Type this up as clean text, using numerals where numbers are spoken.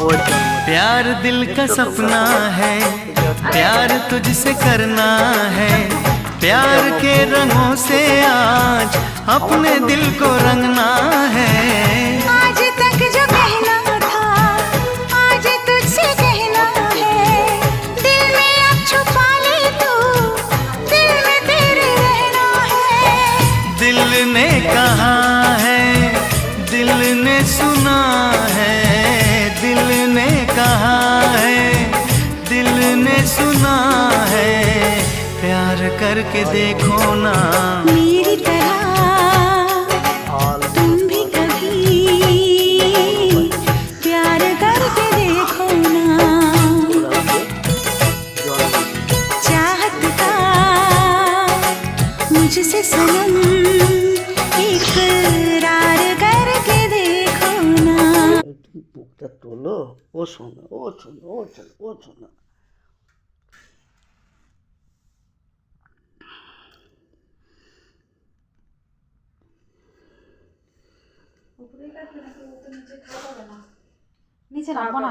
प्यार दिल का सपना है, प्यार तुझसे करना है, प्यार के रंगों से आज अपने दिल को रंगना है। आज तक जो कहना था आज तुझसे कहना है, दिल में अब छुपा ले तू, दिल में तेरे रहना है। दिल ने कहा है, दिल ने सुना है, दिल ने कहा है, दिल ने सुना है, प्यार करके देखो ना मेरी तरह तुम भी कभी प्यार करके देखो ना। चाहत का मुझसे सनम इकरार करके देखो ना। বুকটা তোলো, ও শোনো, ও শোনো, ও শোনো, ও শোনো। নিচে রাখবো না।